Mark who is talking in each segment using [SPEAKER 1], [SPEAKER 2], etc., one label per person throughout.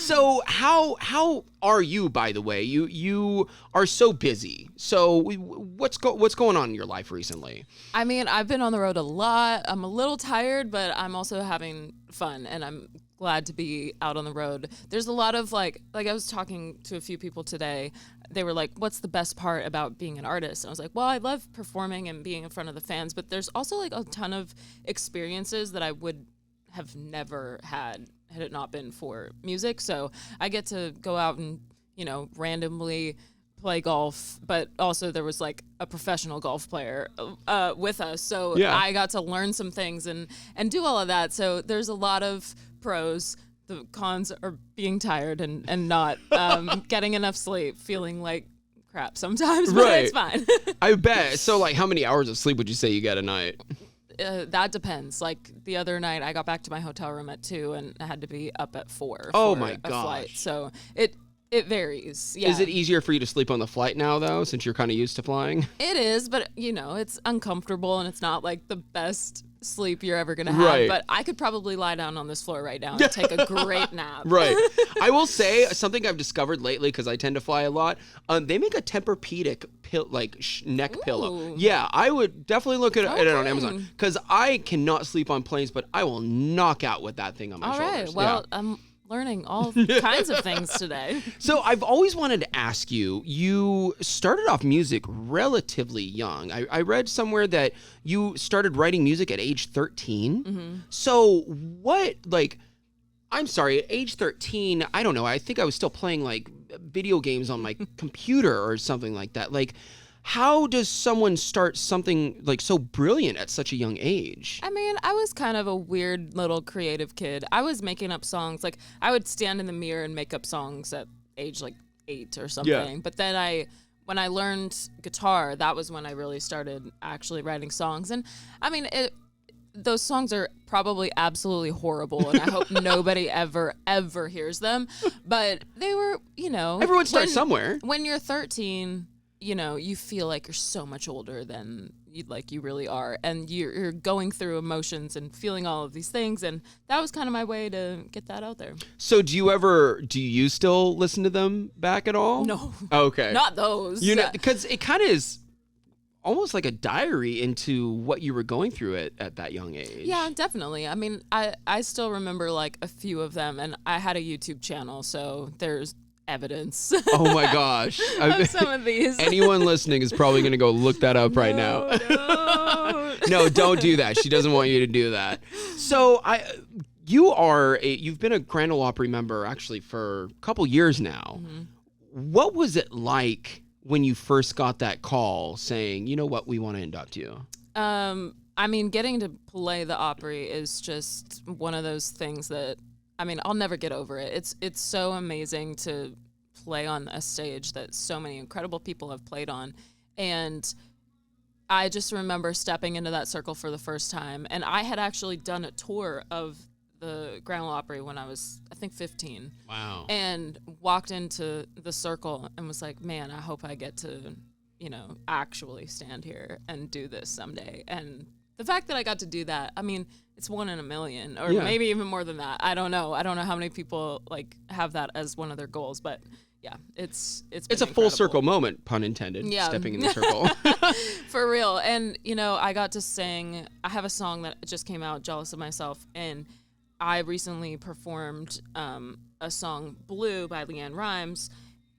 [SPEAKER 1] So how are you, by the way? You are so busy. So what's going on in your life recently?
[SPEAKER 2] I mean, I've been on the road a lot. I'm a little tired, but I'm also having fun, and I'm glad to be out on the road. There's a lot of like I was talking to a few people today. They were like, what's the best part about being an artist? And I was like, well, I love performing and being in front of the fans, but there's also like a ton of experiences that I would have never had it not been for music. So I get to go out and, randomly play golf, but also there was like a professional golf player with us. So yeah. I got to learn some things and do all of that. So there's a lot of pros. The cons are being tired and not getting enough sleep, feeling like crap sometimes, but it's fine.
[SPEAKER 1] I bet. So like how many hours of sleep would you say you get a night?
[SPEAKER 2] That depends. Like the other night I got back to my hotel room at 2 and I had to be up at 4
[SPEAKER 1] for
[SPEAKER 2] a flight. So it varies. Yeah.
[SPEAKER 1] Is it easier for you to sleep on the flight now though, since you're kind of used to flying?
[SPEAKER 2] It is, but it's uncomfortable and it's not like the best sleep you're ever gonna have.
[SPEAKER 1] Right.
[SPEAKER 2] But I could probably lie down on this floor right now and take a great nap.
[SPEAKER 1] Right. I will say something I've discovered lately, because I tend to fly a lot. They make a Tempur-Pedic neck pillow. Yeah, I would definitely look at it on Amazon, because I cannot sleep on planes, but I will knock out with that thing on my shoulders.
[SPEAKER 2] All right. Well, I'm learning all kinds of things today.
[SPEAKER 1] So I've always wanted to ask you, you started off music relatively young. I read somewhere that you started writing music at age 13. Mm-hmm. So I'm sorry, at age 13, I don't know, I think I was still playing like video games on my computer or something like that. Like, how does someone start something like so brilliant at such a young age?
[SPEAKER 2] I mean, I was kind of a weird little creative kid. I was making up songs. Like, I would stand in the mirror and make up songs at age like 8 or something. Yeah. But then when I learned guitar, that was when I really started actually writing songs. And I mean, those songs are probably absolutely horrible, and I hope nobody ever hears them. But they were,
[SPEAKER 1] everyone starts somewhere.
[SPEAKER 2] When you're 13, you feel like you're so much older than you really are, and you're going through emotions and feeling all of these things, and that was kind of my way to get that out there.
[SPEAKER 1] So do you still listen to them back at all?
[SPEAKER 2] No.
[SPEAKER 1] Okay.
[SPEAKER 2] Not those.
[SPEAKER 1] Because it kind of is almost like a diary into what you were going through at that young age.
[SPEAKER 2] Yeah, definitely. I mean, I still remember like a few of them, and I had a YouTube channel, so there's evidence.
[SPEAKER 1] Oh my gosh.
[SPEAKER 2] Of some of these.
[SPEAKER 1] Anyone listening is probably going to go look that up right now. No, don't do that. She doesn't want you to do that. So you've been a Grand Ole Opry member actually for a couple years now. Mm-hmm. What was it like when you first got that call saying, you know what, we want to induct you?
[SPEAKER 2] I mean, getting to play the Opry is just one of those things that, I mean, I'll never get over it. It's so amazing to play on a stage that so many incredible people have played on. And I just remember stepping into that circle for the first time. And I had actually done a tour of the Grand Ole Opry when I was, I think, 15.
[SPEAKER 1] Wow.
[SPEAKER 2] And walked into the circle and was like, man, I hope I get to, actually stand here and do this someday. And the fact that I got to do that, I mean, it's 1 in a million, or maybe even more than that. I don't know how many people have that as one of their goals, but yeah, it's a
[SPEAKER 1] full circle moment, pun intended.
[SPEAKER 2] Yeah.
[SPEAKER 1] Stepping in the circle.
[SPEAKER 2] For real. And I got to sing. I have a song that just came out, "Jealous of Myself," and I recently performed a song, "Blue" by LeAnn Rimes,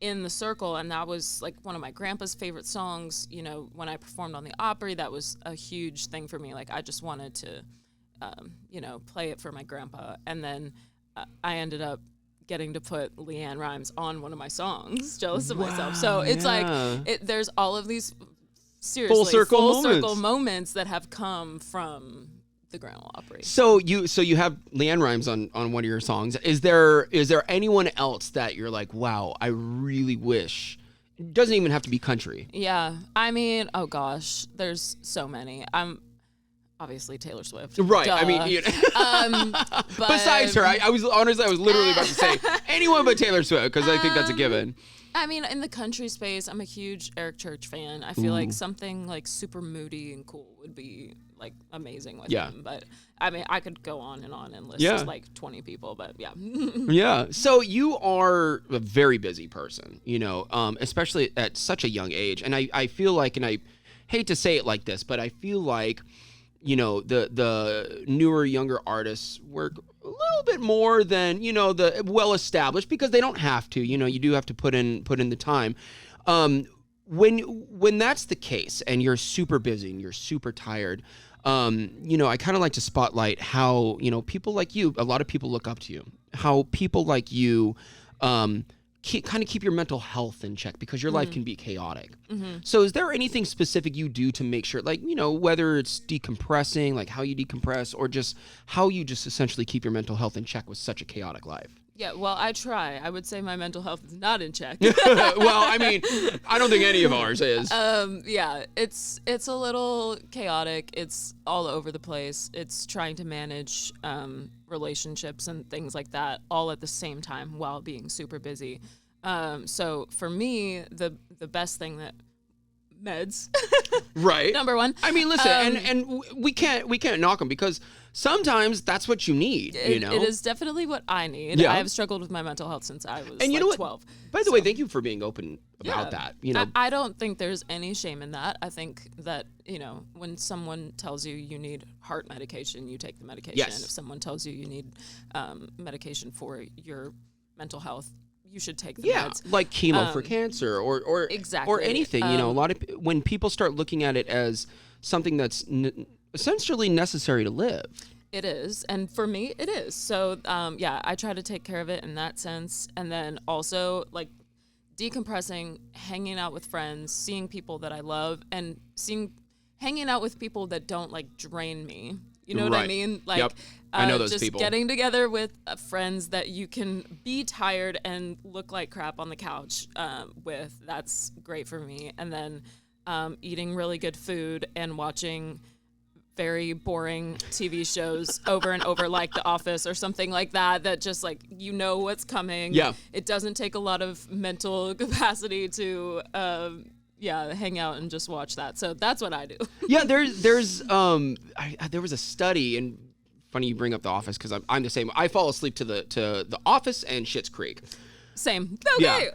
[SPEAKER 2] in the circle, and that was like one of my grandpa's favorite songs. When I performed on the Opry, that was a huge thing for me. Like, I just wanted to play it for my grandpa. And then I ended up getting to put LeAnn Rimes on one of my songs, "Jealous of Myself." So it's there's all of these full circle moments that have come from the Grand Ole Opry.
[SPEAKER 1] So you have LeAnn Rimes on one of your songs. Is there anyone else that you're like, wow, I really wish? It doesn't even have to be country.
[SPEAKER 2] Yeah. I mean, oh gosh, there's so many. Obviously Taylor Swift.
[SPEAKER 1] Right.
[SPEAKER 2] Duh.
[SPEAKER 1] I mean, but besides her, I was literally about to say anyone but Taylor Swift, because I think that's a given.
[SPEAKER 2] I mean, in the country space, I'm a huge Eric Church fan. I feel like something like super moody and cool would be like amazing with
[SPEAKER 1] Yeah.
[SPEAKER 2] him. But I mean, I could go on and list
[SPEAKER 1] Yeah.
[SPEAKER 2] like 20 people, but yeah.
[SPEAKER 1] Yeah. So you are a very busy person, you know, especially at such a young age. And I feel like, and I hate to say it like this, but I feel like, you know, the newer, younger artists work a little bit more than, you know, the well-established, because they don't have to, you know, you do have to put in the time. When that's the case and you're super busy and you're super tired, you know, I kind of like to spotlight how, you know, people like you, a lot of people look up to you, how people like you keep your mental health in check, because your life can be chaotic. So is there anything specific you do to make sure, like, you know, whether it's decompressing, like how you decompress, or just how you just essentially keep your mental health in check with such a chaotic life?
[SPEAKER 2] Yeah, well, I try. I would say my mental health is not in check.
[SPEAKER 1] Well, I mean, I don't think any of ours is.
[SPEAKER 2] Yeah, it's a little chaotic. It's all over the place. It's trying to manage relationships and things like that all at the same time while being super busy. So for me, the best thing that meds,
[SPEAKER 1] right?
[SPEAKER 2] number one.
[SPEAKER 1] I mean, listen, and we can't knock them, because sometimes that's what you need. You know,
[SPEAKER 2] it is definitely what I need.
[SPEAKER 1] Yeah.
[SPEAKER 2] I have struggled with my mental health since I was
[SPEAKER 1] and you know what?
[SPEAKER 2] 12.
[SPEAKER 1] By the way, thank you for being open about that. You know,
[SPEAKER 2] I don't think there's any shame in that. I think that, you know, when someone tells you you need heart medication, you take the medication.
[SPEAKER 1] Yes.
[SPEAKER 2] If someone tells you you need medication for your mental health, you should take the meds.
[SPEAKER 1] like chemo for cancer, or
[SPEAKER 2] Exactly.
[SPEAKER 1] or anything. You know, a lot of when people start looking at it as something that's essentially necessary to live.
[SPEAKER 2] It is, and for me, it is. So, yeah, I try to take care of it in that sense, and then also like decompressing, hanging out with friends, seeing people that I love, and hanging out with people that don't like drain me. You know what I
[SPEAKER 1] Right.
[SPEAKER 2] mean? Like,
[SPEAKER 1] Yep. I know those
[SPEAKER 2] just
[SPEAKER 1] people.
[SPEAKER 2] getting together with friends that you can be tired and look like crap on the couch with. That's great for me. And then eating really good food and watching very boring TV shows over and over, like The Office or something like that, that just like, you know what's coming.
[SPEAKER 1] Yeah.
[SPEAKER 2] It doesn't take a lot of mental capacity to hang out and just watch that. So that's what I do.
[SPEAKER 1] Yeah, there was a study, and funny you bring up The Office, because I'm the same. I fall asleep to the Office and Schitt's Creek.
[SPEAKER 2] Same. Okay.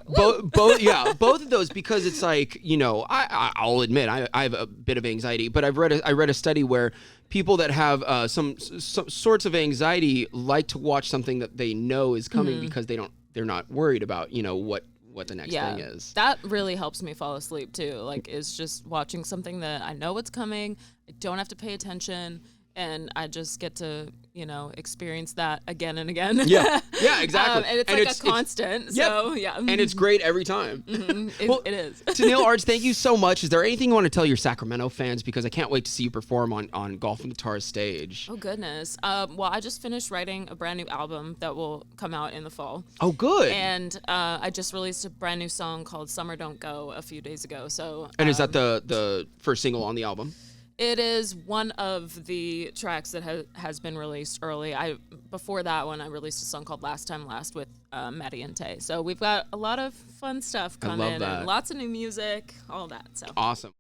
[SPEAKER 1] Yeah, both of those, because it's like, you know, I'll admit I have a bit of anxiety, but I read a study where people that have some sorts of anxiety like to watch something that they know is coming, because they're not worried about, you know, what the next thing is.
[SPEAKER 2] That really helps me fall asleep too. Like, is just watching something that I know what's coming. I don't have to pay attention, and I just get to, you know, experience that again and again.
[SPEAKER 1] Yeah, exactly.
[SPEAKER 2] And it's like a constant. So, yeah.
[SPEAKER 1] And it's great every time.
[SPEAKER 2] It is.
[SPEAKER 1] Tenille Arts, thank you so much. Is there anything you want to tell your Sacramento fans? Because I can't wait to see you perform on Golf and Guitar stage.
[SPEAKER 2] Oh, goodness. Well, I just finished writing a brand new album that will come out in the fall.
[SPEAKER 1] Oh, good.
[SPEAKER 2] And I just released a brand new song called Summer Don't Go a few days ago. So.
[SPEAKER 1] And is that the first single on the album?
[SPEAKER 2] It is one of the tracks that has been released early. Before that one, I released a song called Last Time Last with Maddie and Tay. So we've got a lot of fun stuff coming,
[SPEAKER 1] that.
[SPEAKER 2] and lots of new music, all that. So
[SPEAKER 1] Awesome.